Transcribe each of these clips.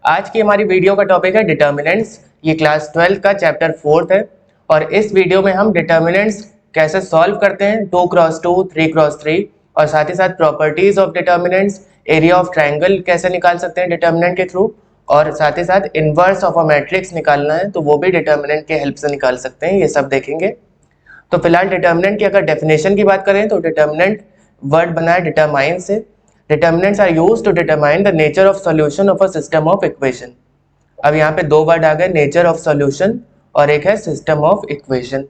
आज की हमारी वीडियो का टॉपिक है डिटर्मिनेंट्स। ये क्लास 12 का चैप्टर 4 है और इस वीडियो में हम डिटर्मिनेंट्स कैसे सॉल्व करते हैं 2x2, 3x3 और साथ ही साथ properties of determinants, area of triangle कैसे निकाल सकते हैं डिटर्मिनेंट के थ्रू, और साथ ही साथ इनवर्स ऑफ अ मैट्रिक्स निकालना है तो वो भी डिटर्मिनेंट के हेल्प से निकाल सकते हैं। ये सब देखेंगे। तो फिलहाल डिटर्मिनेंट की अगर डेफिनेशन की बात करें तो डिटर्मिनेंट वर्ड बना है डिटरमाइन से। Determinants are used to determine the nature of solution of a system of equation. अब यहाँ पे दो वर्ड आ गए, नेचर ऑफ सॉल्यूशन और एक है सिस्टम ऑफ इक्वेशन।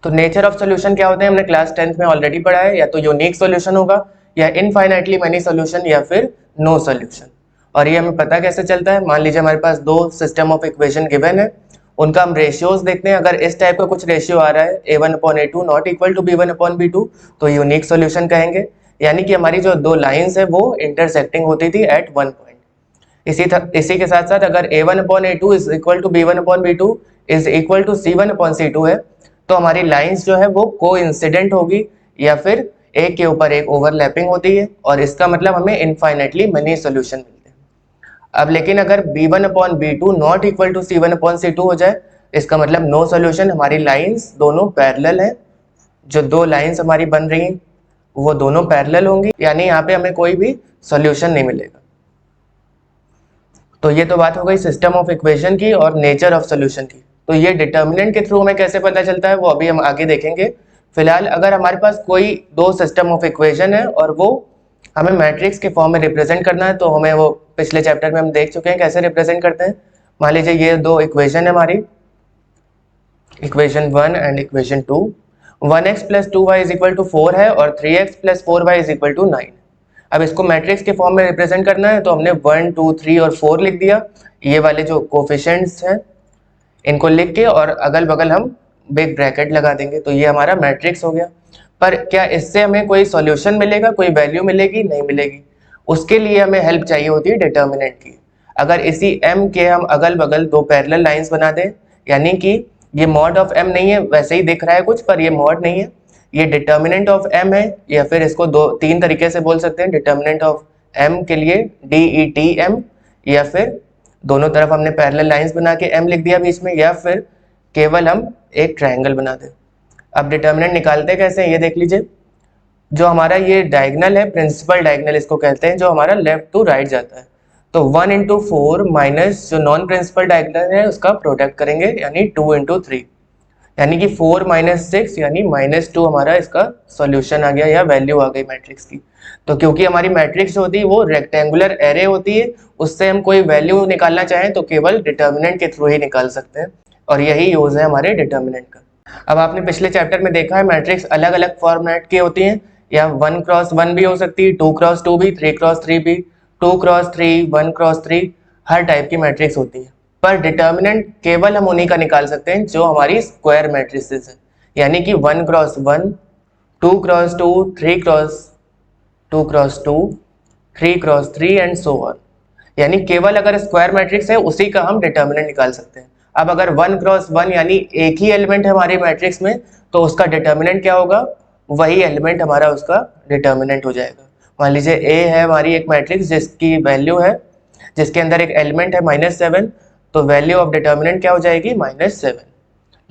तो नेचर ऑफ सॉल्यूशन क्या होते हैं हमने क्लास 10th में ऑलरेडी पढ़ा है, या तो यूनिक सॉल्यूशन होगा या इनफाइनाइटली मेनी सॉल्यूशन या फिर नो सॉल्यूशन। और ये हमें पता कैसे चलता है, मान लीजिए हमारे पास दो सिस्टम ऑफ इक्वेशन गिवन है, उनका हम रेशियोज देखते हैं। अगर इस टाइप का कुछ रेशियो आ रहा है a1/a2 not equal to b1/b2 तो यूनिक सॉल्यूशन कहेंगे, यानी कि हमारी जो दो लाइंस है वो इंटरसेक्टिंग होती थी एट वन पॉइंट। इसी के साथ साथ अगर a1/a2 is equal to b1/b2 is equal to c1/c2 है तो हमारी लाइंस जो है वो कोइंसिडेंट होगी या फिर एक के ऊपर एक ओवरलैपिंग होती है, और इसका मतलब हमें इनफाइनाइटली मेनी सॉल्यूशन मिलते हैं। अब लेकिन अगर b1/b2 not equal to c1/c2 हो जाए, इसका मतलब नो सॉल्यूशन, हमारी लाइंस दोनों पैरेलल हैं। जो दो लाइंस हमारी बन रही हैं वो दोनों पैरेलल होंगी, यानी यहाँ पे हमें कोई भी सॉल्यूशन नहीं मिलेगा। तो ये तो बात हो गई सिस्टम ऑफ इक्वेशन की और नेचर ऑफ सॉल्यूशन की। तो ये डिटर्मिनेंट के थ्रू हमें कैसे पता चलता है वो अभी हम आगे देखेंगे। फिलहाल अगर हमारे पास कोई दो सिस्टम ऑफ इक्वेशन है और वो हमें मैट्रिक्स के फॉर्म में रिप्रेजेंट करना है, तो हमें वो पिछले चैप्टर में हम देख चुके हैं कैसे रिप्रेजेंट करते हैं। मान लीजिए ये दो इक्वेशन है हमारी, equation 1 and equation 2। 1x + 2y is equal to 4 है और 3x + 4y is equal to 9। अब इसको मैट्रिक्स के फॉर्म में रिप्रेजेंट करना है तो हमने 1, 2, 3 और 4 लिख दिया। ये वाले जो कोफिशिएंट्स हैं इनको लिख के और अगल बगल हम बिग ब्रैकेट लगा देंगे, तो ये हमारा मैट्रिक्स हो गया। पर क्या इससे हमें कोई सॉल्यूशन मिलेगा, कोई वैल्यू मिलेगी? नहीं मिलेगी। उसके लिए हमें हेल्प चाहिए होती है डिटर्मिनेंट की। अगर इसी m के हम अगल बगल दो पैरेलल लाइंस बना दें, यानी कि ये मॉड ऑफ m नहीं है, वैसे ही दिख रहा है कुछ पर ये मॉड नहीं है, ये डिटर्मिनेंट ऑफ m है, या फिर इसको तीन तरीके से बोल सकते हैं। डिटर्मिनेंट ऑफ m के लिए DETM, या फिर दोनों तरफ हमने पैरेलल लाइंस बना के m लिख दिया बीच में, या फिर केवल हम एक ट्रायंगल बना दें। अब डिटर्मिनेंट निकालते कैसे हैं ये देख लीजिए। जो हमारा ये डायगोनल है, प्रिंसिपल डायगोनल इसको कहते हैं, जो हमारा लेफ्ट टू राइट जाता है, तो 1 × 4 माइनस जो नॉन प्रिंसिपल डायगोनल है उसका प्रोडक्ट करेंगे, यानी 2 × 3, यानी कि 4 - 6 यानी -2 हमारा इसका सॉल्यूशन आ गया या वैल्यू आ गई मैट्रिक्स की। तो क्योंकि हमारी मैट्रिक्स होती है वो रेक्टेंगुलर एरे होती है, उससे हम कोई वैल्यू निकालना चाहें तो केवल डिटर्मिनेंट के थ्रू ही निकाल सकते हैं, और यही यूज है हमारे डिटर्मिनेंट का। अब आपने पिछले चैप्टर में देखा है मैट्रिक्स अलग अलग फॉर्मेट की होती हैं, या 1x1 भी हो सकती है, 2x2 भी, 3x3 भी, 2x3, 1x3, हर टाइप की मैट्रिक्स होती है। पर डिटर्मिनेंट केवल हम उन्हीं का निकाल सकते हैं जो हमारी स्क्वायर मैट्रिसेस है, यानी कि 1x1, 2x2, 2x2, 3x3 and so on. यानी केवल अगर स्क्वायर मैट्रिक्स है उसी का हम डिटर्मिनेंट निकाल सकते हैं। अब अगर 1x1 यानी एक ही एलिमेंट है हमारे मैट्रिक्स में, तो उसका डिटर्मिनेंट क्या होगा? वही एलिमेंट हमारा उसका डिटर्मिनेंट हो जाएगा। मान लीजिए A है हमारी एक मैट्रिक्स जिसकी वैल्यू है, जिसके अंदर एक एलिमेंट है -7, तो वैल्यू ऑफ डिटर्मिनेंट क्या हो जाएगी? -7।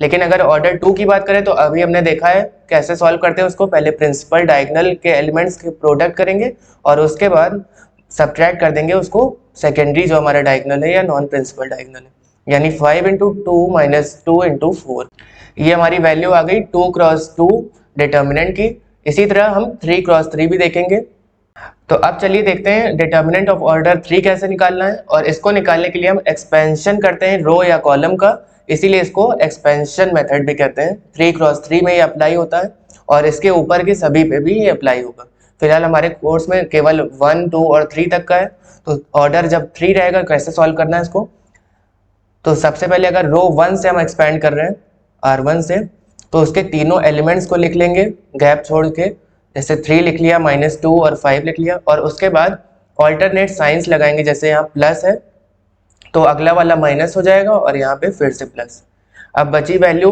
लेकिन अगर ऑर्डर 2 की बात करें तो अभी हमने देखा है कैसे सॉल्व करते हैं उसको। पहले प्रिंसिपल डायगोनल के एलिमेंट्स के प्रोडक्ट करेंगे और उसके बाद सब्ट्रैक्ट कर देंगे उसको सेकेंडरी जो हमारा डायगोनल है या नॉन प्रिंसिपल डायगोनल है, यानी 5 × 2 - 2 × 4। ये हमारी वैल्यू आ गई 2x2 डिटर्मिनेंट की। इसी तरह हम 3x3 भी देखेंगे। तो अब चलिए देखते हैं डिटर्मिनेंट ऑफ ऑर्डर 3 कैसे निकालना है, और इसको निकालने के लिए हम एक्सपेंशन करते हैं रो या कॉलम का, इसीलिए इसको एक्सपेंशन मेथड भी कहते हैं। 3x3 में ये अप्लाई होता है और इसके ऊपर के सभी पे भी ये अप्लाई होगा। फिलहाल हमारे कोर्स में केवल 1, 2 और 3 तक का है, तो ऑर्डर जब 3 रहेगा कैसे सॉल्व करना है इसको। तो सबसे पहले अगर रो 1 से हम एक्सपेंड कर रहे हैं R1 से, तो उसके तीनों एलिमेंट्स को लिख लेंगे गैप छोड़ के, जैसे 3 लिख लिया, -2 और 5 लिख लिया, और उसके बाद ऑल्टरनेट साइंस लगाएंगे। जैसे यहाँ प्लस है तो अगला वाला माइनस हो जाएगा और यहाँ पे फिर से प्लस। अब बची वैल्यू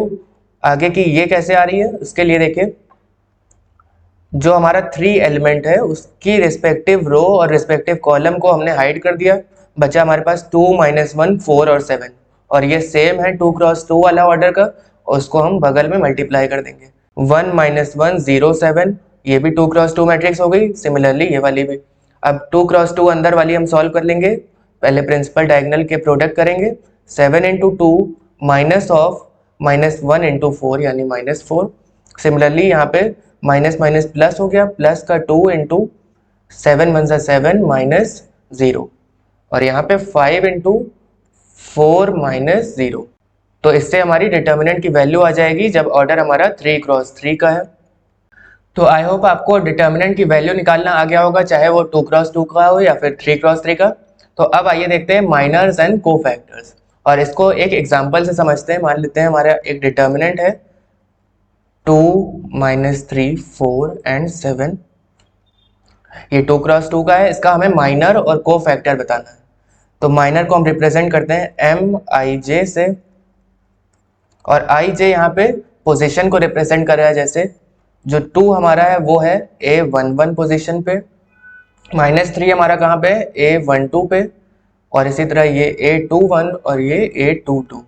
आगे की ये कैसे आ रही है, उसके लिए देखिए जो हमारा 3 एलिमेंट है उसकी रिस्पेक्टिव रो और रिस्पेक्टिव कॉलम को हमने हाइड कर दिया। बचा हमारे पास 2 -1 4 और 7, और ये सेम है 2 क्रॉस 2 वाला ऑर्डर का, उसको हम बगल में मल्टीप्लाई कर देंगे। 1 -1 0 7, ये भी 2 क्रॉस 2 मैट्रिक्स हो गई, सिमिलरली ये वाली भी। अब 2 क्रॉस 2 अंदर वाली हम सॉल्व कर लेंगे, पहले प्रिंसिपल डायगोनल के प्रोडक्ट करेंगे। 7 इंटू 2 माइनस ऑफ -1 इंटू 4 यानी -4। सिमिलरली यहाँ पे माइनस माइनस प्लस हो गया, प्लस का 2 इंटू 7 वन सा 7 -0, और यहाँ पे 5 इंटू 4 -0। तो इससे हमारी डिटर्मिनेंट की वैल्यू आ जाएगी जब ऑर्डर हमारा 3 क्रॉस 3 का है। तो आई होप आपको डिटर्मिनेंट की वैल्यू निकालना आ गया होगा, चाहे वो 2 क्रॉस 2 का हो या फिर 3 क्रॉस 3 का। तो अब आइए देखते हैं माइनर्स एंड कोफैक्टर्स, और इसको एक एग्जांपल से समझते हैं। मान लेते हैं हमारा एक डिटर्मिनेंट है 2 -3 4 एंड 7, ये 2 क्रॉस 2 का है, इसका हमें माइनर और कोफैक्टर बताना है। तो माइनर को हम रिप्रेजेंट करते हैं MIJ से, और IJ यहाँ पे पोजीशन को रिप्रेजेंट कर रहा है, जैसे जो 2 हमारा है वो है A11 पोजीशन पे, -3 हमारा कहाँ पे है A12 पे, और इसी तरह ये A21 और ये A22।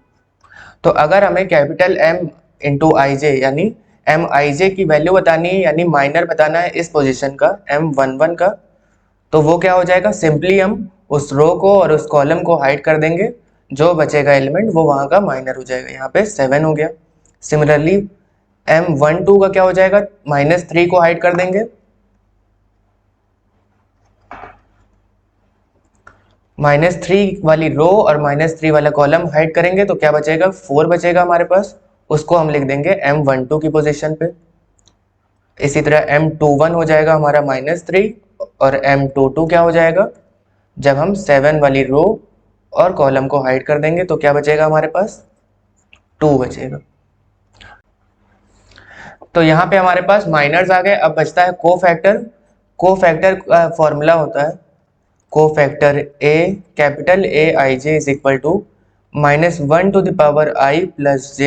तो अगर हमें कैपिटल M इंटू IJ यानी MIJ की वैल्यू बतानी है, यानी माइनर बताना है इस पोजीशन का M11 का, तो वो क्या हो जाएगा, सिंपली हम उस रो को और उस कॉलम को हाइड कर देंगे, जो बचेगा एलिमेंट वो वहाँ का माइनर हो जाएगा। यहाँ पे 7 हो गया। सिमिलरली M12 का क्या हो जाएगा, -3 को हाइड कर देंगे, -3 वाली रो और -3 वाला कॉलम हाइड करेंगे तो क्या बचेगा, 4 बचेगा हमारे पास, उसको हम लिख देंगे M12 की पोजीशन पे। इसी तरह M21 हो जाएगा हमारा -3, और M22 क्या हो जाएगा, जब हम 7 वाली रो और कॉलम को हाइड कर देंगे तो क्या बचेगा हमारे पास, 2 बचेगा। तो यहाँ पे हमारे पास माइनर्स आ गए। अब बचता है कोफैक्टर। कोफैक्टर का फॉर्मूला होता है cofactor A, capital AIJ is equal to -1 to the power I plus J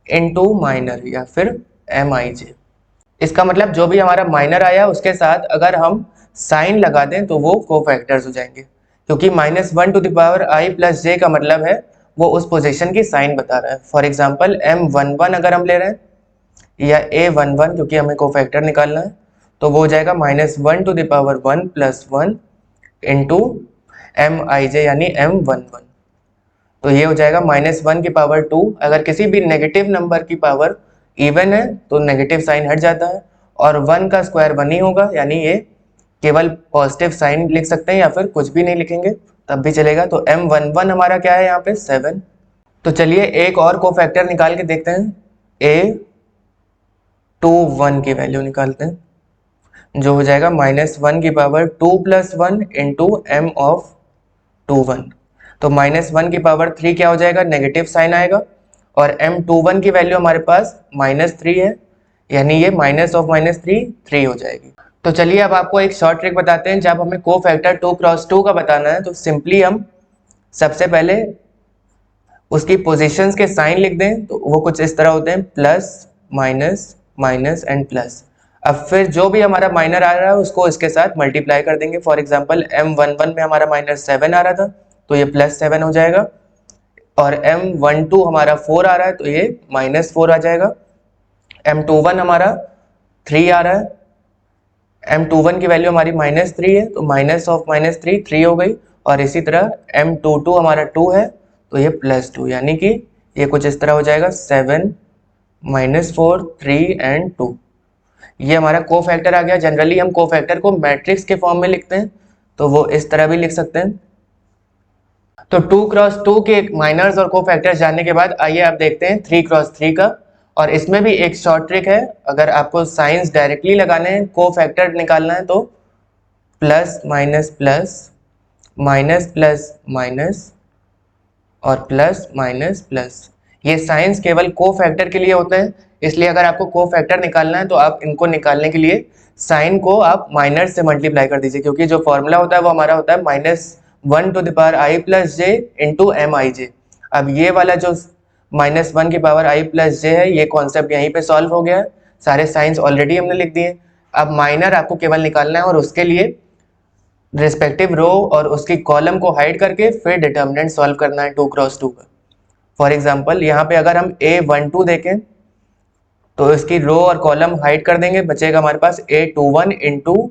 into minor या फिर MIJ। इसका मतलब जो भी हमारा माइनर आया उसके साथ अगर हम साइन लगा दें तो वो कोफैक्टर्स हो जाएंगे, क्योंकि -1 to the power I plus J का मतलब है वो उस पोजीशन की साइन बता रहा है। फॉर एग्जांपल M11 अगर हम ले रहे हैं या A11, क्योंकि हमें कोफैक्टर निकालना है, तो वो हो जाएगा -1 to the power 1 plus 1 into MIJ यानी M11। तो ये हो जाएगा -1 की पावर 2। अगर किसी भी नेगेटिव नंबर की पावर इवन है तो नेगेटिव साइन हट जाता है, और 1 का स्क्वायर 1 ही होगा, यानी ये केवल पॉजिटिव साइन लिख सकते हैं या फिर कुछ भी नहीं लिखेंगे तब भी चलेगा। तो M11 हमारा क्या है यहाँ पे 7। तो चलिए एक और कोफैक्टर निकाल के देखते हैं, A21 की वैल्यू निकालते हैं, जो हो जाएगा -1 की power 2 plus 1 into M of 21। तो -1 की पावर 3 क्या हो जाएगा, नेगेटिव साइन आएगा, और M21 की वैल्यू हमारे पास -3 है, यानी ये माइनस ऑफ -3 3 हो जाएगी। तो चलिए अब आपको एक शॉर्ट ट्रिक बताते हैं। जब हमें कोफैक्टर 2 क्रॉस 2 का बताना है तो सिंपली हम सबसे पहले उसकी पोजीशंस के साइन लिख दें, तो वो कुछ इस तरह होते हैं, plus minus minus and plus. अब फिर जो भी हमारा माइनर आ रहा है उसको इसके साथ मल्टीप्लाई कर देंगे। फॉर एग्जांपल M11 में हमारा -7 आ रहा था तो ये +7 हो जाएगा, और M12 हमारा 4 आ रहा है तो ये -4 आ जाएगा। M21 हमारा 3 आ रहा है, M21 की वैल्यू हमारी -3 है तो माइनस ऑफ -3 3 हो गई, और इसी तरह M22 हमारा 2 है तो ये +2, यानी कि ये कुछ इस तरह हो जाएगा 7 -4 3 एंड 2। ये हमारा कोफैक्टर आ गया। जनरली हम कोफैक्टर को मैट्रिक्स के फॉर्म में लिखते हैं तो वो इस तरह भी लिख सकते हैं। तो 2 क्रॉस 2 के माइनर्स और कोफैक्टर्स जानने के बाद आइए आप देखते हैं 3 क्रॉस 3 का, और इसमें भी एक शॉर्ट ट्रिक है। अगर आपको साइंस डायरेक्टली लगाने हैं, कोफैक्टर निकालना है, तो plus minus plus, minus plus minus और प्लस माइनस प्लस, ये साइंस केवल कोफैक्टर के लिए होते हैं। इसलिए अगर आपको कोफैक्टर निकालना है तो आप इनको निकालने के लिए साइन को आप माइनस से मल्टीप्लाई कर दीजिए, क्योंकि जो फॉर्मूला होता है वो हमारा होता है -1 to the power I plus J into MIJ। अब ये वाला जो -1 की पावर I प्लस J है, ये कॉन्सेप्ट यहीं पे सॉल्व हो गया है, सारे साइंस ऑलरेडी हमने लिख दिए। अब माइनर आपको केवल निकालना है, और उसके लिए रिस्पेक्टिव रो और उसकी कॉलम को हाइड करके फिर डिटर्मिनेंट सॉल्व करना है 2 क्रॉस 2 का। फॉर एग्जांपल यहाँ पे अगर हम A12 देखें तो इसकी रो और कॉलम हाइड कर देंगे, बचेगा हमारे पास A21 into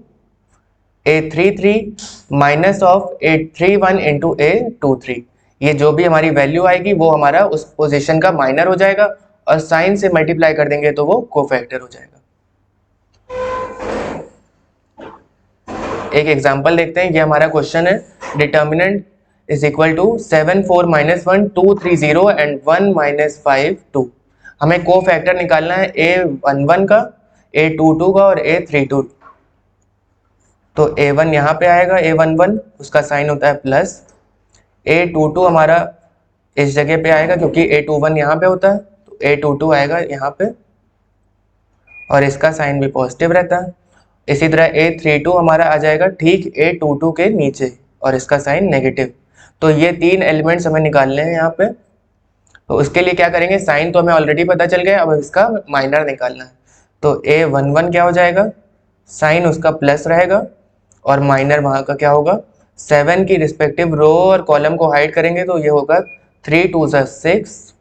A33 minus of A31 into A23। ये जो भी हमारी वैल्यू आएगी वो हमारा उस पोजीशन का माइनर हो जाएगा और साइन से मल्टीप्लाई कर देंगे तो वो कोफैक्टर हो जाएगा। एक एग्जांपल देखते हैं, ये हमारा क्वेश्चन है, determinant is equal to 7 4 minus 1 2 3 0 and 1 minus 5 2। हमें कोफैक्टर निकालना है A11 का, A22 का और A32। तो A1 यहाँ पे आएगा, A11 उसका साइन होता है प्लस, A22 हमारा इस जगह पे आएगा क्योंकि A21 यहाँ पे होता है, तो A22 आएगा यहाँ पे और इसका साइन भी पॉजिटिव रहता है। इसी तरह A32 हमारा आ जाएगा ठीक A22 के नीचे और इसका साइन नेगेटिव। तो ये 3 एलिमेंट्स हमें निकालने हैं यहाँ पे। तो उसके लिए क्या करेंगे, साइन तो हमें ऑलरेडी पता चल गया, अब इसका माइनर निकालना है। तो A11 क्या हो जाएगा, साइन उसका प्लस रहेगा और माइनर वहाँ का क्या होगा, 7 की रिस्पेक्टिव रो और कॉलम को हाइड करेंगे तो ये होगा 3 2 6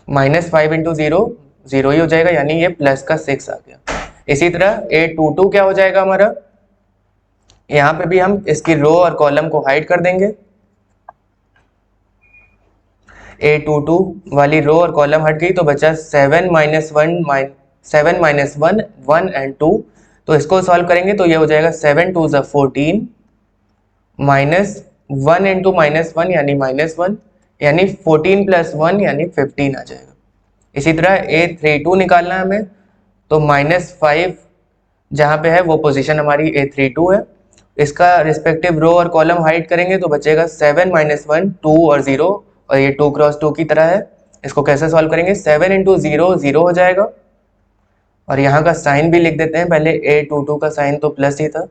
माइनस 5 इंटू 0 0 ही हो जाएगा, यानी ये प्लस का 6 आ गया। इसी तरह A22 क्या हो जाएगा हमारा, यहाँ पे भी हम इसकी रो और कॉलम को हाइड कर देंगे। A22 वाली रो और कॉलम हट गई तो बचा 7 माइनस 1 1 एंड 2। तो इसको सॉल्व करेंगे तो ये हो जाएगा 7 2 14 माइनस 1 इंटू माइनस 1 यानी माइनस 1, यानी 14 प्लस 1 यानी 15 आ जाएगा। इसी तरह A32 निकालना है हमें, तो माइनस 5 जहाँ पे है वो पोजीशन हमारी A32 है। इसका रिस्पेक्टिव रो और कॉलम हाइड करेंगे तो बचेगा 7 माइनस 1 2 और 0, और ये 2 क्रॉस 2 की तरह है। इसको कैसे सॉल्व करेंगे, 7 इंटू 0 0 हो जाएगा और यहाँ का साइन भी लिख देते हैं, पहले A22 का साइन तो प्लस ही था,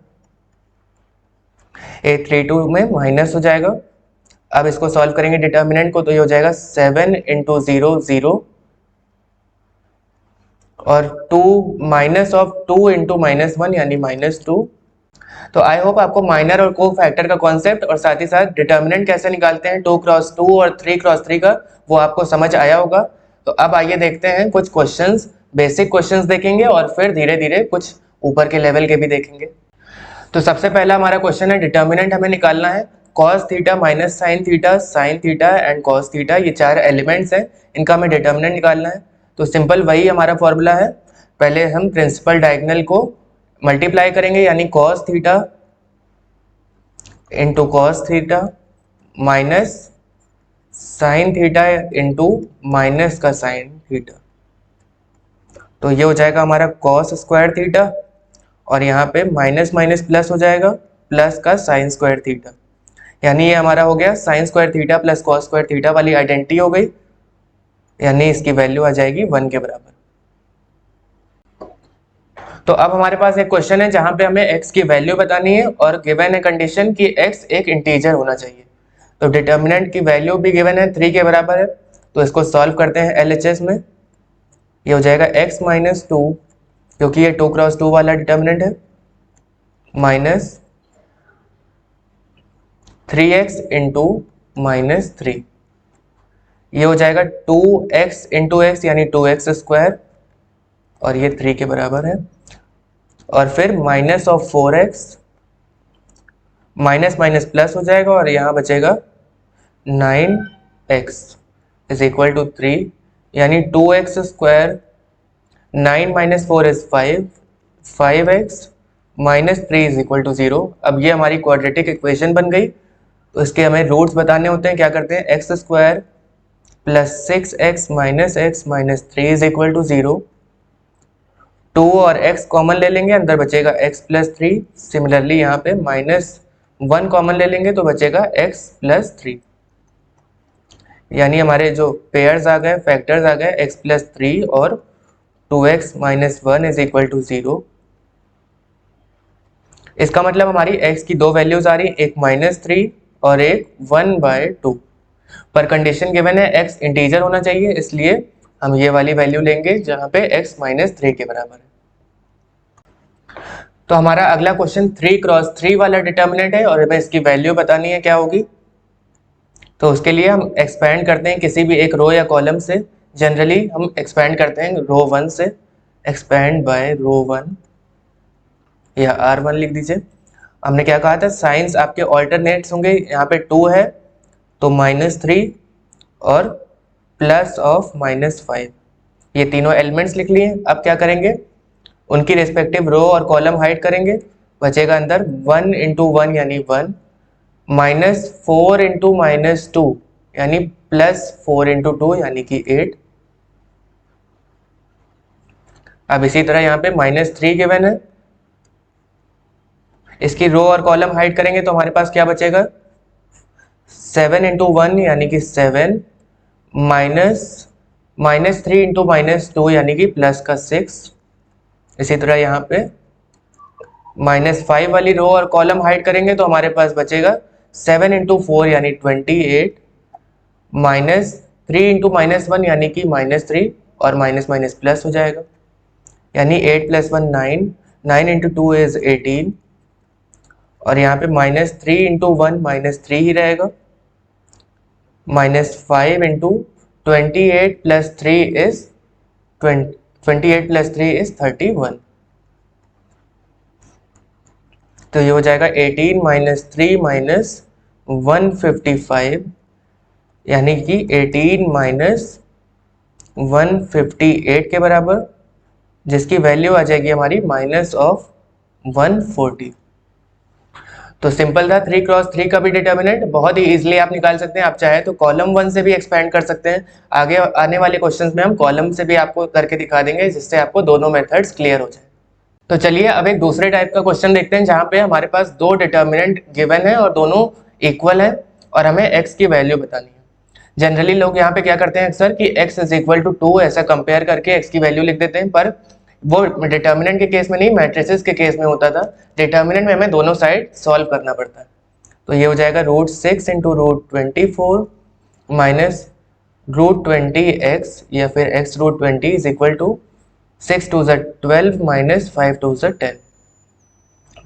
A32 में माइनस हो जाएगा। अब इसको सॉल्व करेंगे डिटर्मिनेंट को तो ये हो जाएगा 7 इंटू 0 0 और 2 माइनस ऑफ 2 इंटू माइनस 1 यानी माइनस 2। तो आई होप आपको माइनर और को फैक्टर का कॉन्सेप्ट और साथ ही साथ डिटर्मिनेंट कैसे निकालते हैं 2 क्रॉस 2 और 3 क्रॉस 3 का वो आपको समझ आया होगा। तो अब आइए देखते हैं कुछ क्वेश्चंस, बेसिक क्वेश्चंस देखेंगे और फिर धीरे धीरे कुछ ऊपर के लेवल के भी देखेंगे। तो सबसे पहला हमारा क्वेश्चन है, डिटर्मिनेंट हमें निकालना है cos theta minus sine theta and cos theta, ये 4 एलिमेंट्स हैं, इनका हमें डिटर्मिनेंट निकालना है। तो सिंपल वही हमारा फॉर्मूला है, पहले हम प्रिंसिपल डायगोनल को मल्टीप्लाई करेंगे यानी cos theta into cos theta minus sine theta into minus का साइन थीटा। तो ये हो जाएगा हमारा cos स्क्वायर थीटा और यहाँ पे माइनस माइनस प्लस हो जाएगा, प्लस का साइन स्क्वायर थीटा, यानी ये हमारा हो गया sine square theta plus cos square theta वाली आइडेंटिटी हो गई, यानी इसकी वैल्यू आ जाएगी 1 के बराबर। तो अब हमारे पास एक क्वेश्चन है जहां पे हमें x की वैल्यू बतानी है और गिवन है कंडीशन कि x एक इंटीजर होना चाहिए। तो डिटर्मिनेंट की वैल्यू भी गिवन है 3 के बराबर है, तो इसको सॉल्व करते हैं LHS में। ये हो जाएगा x माइनस 2, क्योंकि ये 2 क्रॉस 2 वाला डिटर्मिनेंट है, माइनस 3x इंटू माइनस 3। ये हो जाएगा 2x इंटू एक्स यानी 2x स्क्वायर और ये 3 के बराबर है, और फिर minus of 4x, minus minus plus हो जाएगा और यहाँ बचेगा 9x इज इक्वल टू 3, यानी 2x square 9 minus 4 is 5x minus 3 is equal to 0। अब ये हमारी क्वाड्रेटिक इक्वेशन बन गई। तो इसके हमें रूट्स बताने होते हैं, क्या करते हैं, x square plus 6x minus x minus 3 is equal to 0। 2 और x कॉमन ले लेंगे, अंदर बचेगा x प्लस 3। सिमिलरली यहाँ पे माइनस 1 कॉमन ले लेंगे तो बचेगा x प्लस 3, यानी हमारे जो पेयर्स आ गए, फैक्टर्स आ गए x प्लस 3 और 2x minus 1 is equal to 0। इसका मतलब हमारी x की दो वैल्यूज आ रही, एक माइनस 3 और एक 1/2, पर कंडीशन गिवन है x इंटीजर होना चाहिए, इसलिए हम ये वाली वैल्यू लेंगे जहां पे x माइनस 3 के बराबर है। तो हमारा अगला क्वेश्चन 3x3 वाला डिटर्मिनेंट है और हमें इसकी वैल्यू बतानी है क्या होगी। तो उसके लिए हम एक्सपेंड करते हैं किसी भी एक रो या कॉलम से। जनरली हम एक्सपेंड करते हैं रो 1 से, एक्सपेंड बाय रो 1 या R1 लिख दीजिए। हमने क्या कहा था, साइंस आपके ऑल्टरनेट्स होंगे। यहाँ पे 2 है तो -3 और प्लस ऑफ -5, ये तीनों एलिमेंट्स लिख लिए। अब क्या करेंगे, उनकी रेस्पेक्टिव रो और कॉलम हाइड करेंगे। बचेगा अंदर 1 × 1 यानी 1, -4 × -2 यानी +4 × 2 यानी कि 8। अब इसी तरह यहाँ पे -3 गिवन है, इसकी रो और कॉलम हाइड करेंगे तो हमारे पास क्या बचेगा, 7 × 1 यानी कि 7, -3 × -2 यानी कि प्लस का 6। इसी तरह यहाँ पे -5 वाली रो और कॉलम हाइड करेंगे तो हमारे पास बचेगा 7 × 4 यानी 28, -3 × -1 यानी कि -3 और माइनस माइनस प्लस हो जाएगा, यानी 8 + 1 9, 9 × 2 इज 18 और यहाँ पे -3 × 1 -3 ही रहेगा, -5 × 28 + 3 इज 28 + 3 इज 31। तो ये हो जाएगा 18 - 3 - 155 यानी कि 18 - 158 के बराबर, जिसकी वैल्यू आ जाएगी हमारी -140। तो सिंपल था 3x3 का भी डिटर्मिनेंट बहुत ही इजीली आप निकाल सकते हैं। आप चाहे तो कॉलम 1 से भी एक्सपेंड कर सकते हैं। आगे आने वाले क्वेश्चंस में हम कॉलम से भी आपको करके दिखा देंगे, जिससे आपको दोनों मेथड्स क्लियर हो जाए। तो चलिए अब एक दूसरे टाइप का क्वेश्चन देखते हैं, जहाँ पे हमारे पास दो डिटर्मिनेंट गिवन है और दोनों इक्वल है और हमें x की वैल्यू बतानी है। जनरली लोग यहाँ पे क्या करते हैं अक्सर कि x = 2 ऐसा कंपेयर करके x की वैल्यू लिख देते हैं, पर वो डिटर्मिनेंट के केस में नहीं, मैट्रिसेस के केस में होता था। डिटर्मिनेंट में हमें दोनों साइड सॉल्व करना पड़ता है। तो ये हो जाएगा √6 × √24 माइनस √20x या फिर x√20 इज इक्वल टू 6 × 2 = 12 - 5 × 2 = 10।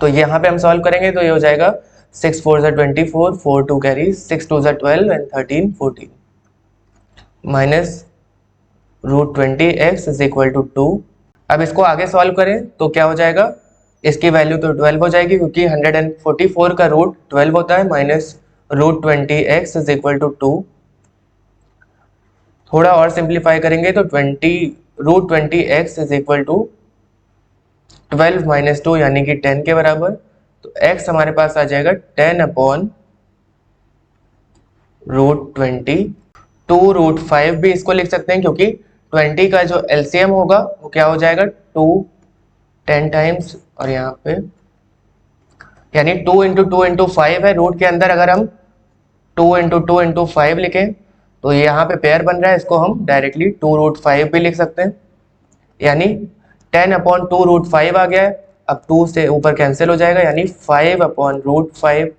तो यहाँ पे हम सॉल्व करेंगे तो ये हो जाएगा 6 × 4 = 24, 4 2 carry, 6 2 = 12 and 13 14 minus √20x is equal to 2। अब इसको आगे सॉल्व करें तो क्या हो जाएगा, इसकी वैल्यू तो 12 हो जाएगी क्योंकि 144 का रूट 12 होता है, minus √20x is equal to 2। थोड़ा और सिंप्लीफाई करेंगे तो √20x इज इक्वल टू 12 - 2 यानी कि 10 के बराबर। तो x हमारे पास आ जाएगा 10/√20। 2√5 भी इसको लिख सकते हैं क्योंकि 20 का जो LCM होगा वो क्या हो जाएगा 2 10 टाइम्स, और यहाँ पे यानी 2 × 2 × 5 है। रूट के अंदर अगर हम 2 × 2 × 5 लिखें तो यहाँ पे पेयर बन रहा है, इसको हम डायरेक्टली 2√5 भी लिख सकते हैं, यानी 10/2√5 आ गया है। अब 2 से ऊपर कैंसिल हो जाएगा यानी 5/√5।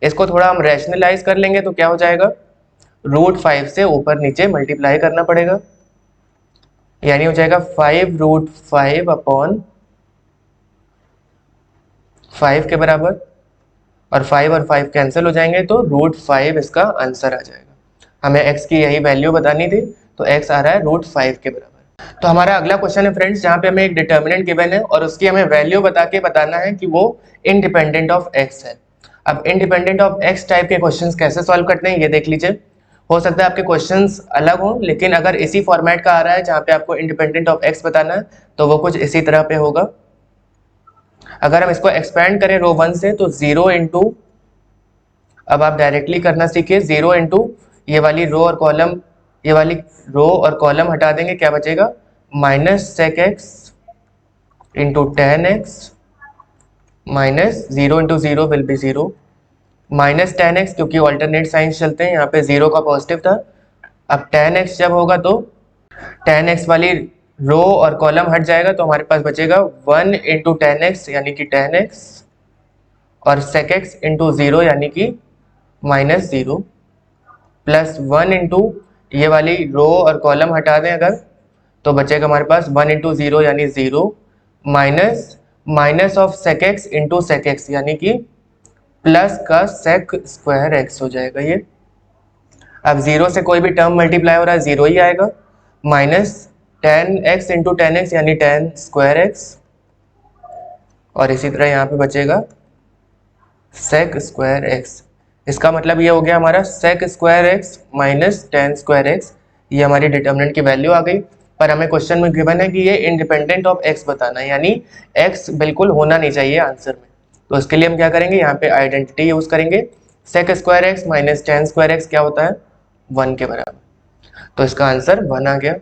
इसको थोड़ा हम रैशनलाइज कर लेंगे तो क्या हो जाएगा, √5 से ऊपर नीचे मल्टीप्लाई करना पड़ेगा, यानी हो जाएगा 5√5 के बराबर, और 5 और 5 कैंसिल हो जाएंगे तो √5 इसका आंसर आ जाएगा। हमें x की यही वैल्यू बतानी थी, तो x आ रहा है √5 के बराबर। तो हमारा अगला क्वेश्चन है फ्रेंड्स, जहाँ पे हमें एक डिटर्मिनेंट गिवन है और उसकी हमें वैल्यू बता के बताना है कि वो इंडिपेंडेंट ऑफ x है। अब इंडिपेंडेंट ऑफ x टाइप के क्वेश्चंस कैसे सॉल्व करते हैं ये देख लीजिए। हो सकता है आपके क्वेश्चंस अलग हो, लेकिन अगर इसी फॉर्मेट का आ रहा है जहाँ पे आपको इंडिपेंडेंट ऑफ x बताना है तो वो कुछ इसी तरह पे होगा। अगर हम इसको एक्सपेंड करें रो 1 से तो 0 × अब आप डायरेक्टली करना सीखिए, 0 × ये वाली रो और कॉलम, ये वाली रो और कॉलम हटा देंगे, क्या बचेगा -sec(x) × 10x minus 0 × 0 will be 0, -10x क्योंकि ऑल्टरनेट साइंस चलते हैं, यहाँ पे 0 का पॉजिटिव था। अब 10x जब होगा तो 10x वाली रो और कॉलम हट जाएगा तो हमारे पास बचेगा 1 × 10x यानी कि 10x और sec(x) × 0 यानी कि -0 प्लस 1 × ये वाली रो और कॉलम हटा दें अगर, तो बचेगा हमारे पास 1 × 0 यानी 0 minus minus of sec x into sec x, यानी कि प्लस का सेक स्क्वायर एक्स हो जाएगा ये। अब जीरो से कोई भी टर्म मल्टीप्लाई हो रहा है, जीरो ही आएगा। Minus ten x into ten x यानी टेन स्क्वायर एक्स, और इसी तरह यहाँ पे बचेगा सेक स्क्वायर एक्स। इसका मतलब ये हो गया हमारा sec square x minus tan square x, ये हमारी डिटर्मिनेंट की वैल्यू आ गई। पर हमें क्वेश्चन में गिवन है कि ये इंडिपेंडेंट ऑफ एक्स बताना है, यानी एक्स बिल्कुल होना नहीं चाहिए आंसर में। तो इसके लिए हम क्या करेंगे, यहाँ पे आइडेंटिटी यूज करेंगे। Sec square x minus tan square x क्या होता है, 1 के बराबर। तो इसका आंसर 1 आ गया।